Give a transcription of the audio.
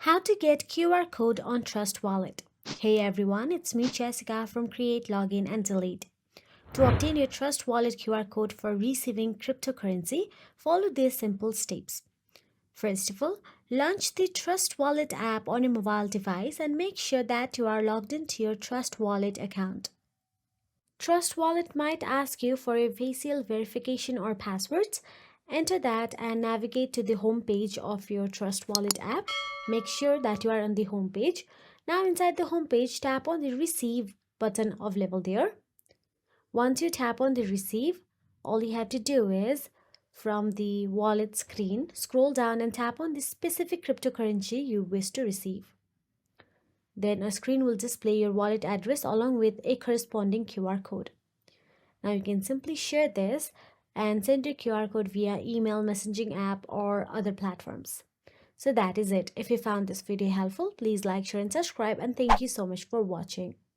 How to get QR code on Trust Wallet. Hey everyone, it's me Jessica from Create, Login and Delete. To obtain your Trust Wallet QR code for receiving cryptocurrency, follow these simple steps. First of all, launch the Trust Wallet app on your mobile device and make sure that you are logged into your Trust Wallet account. Trust Wallet might ask you for a facial verification or passwords. Enter that and navigate to the home page of your Trust Wallet app. Make sure that you are on the home page. Now inside the home page, tap on the receive button available there. Once you tap on the receive, all you have to do is from the wallet screen, scroll down and tap on the specific cryptocurrency you wish to receive. Then a screen will display your wallet address along with a corresponding QR code. Now you can simply share this and send your QR code via email, messaging app or other platforms. So that is it. If you found this video helpful, please like, share and subscribe, and thank you so much for watching.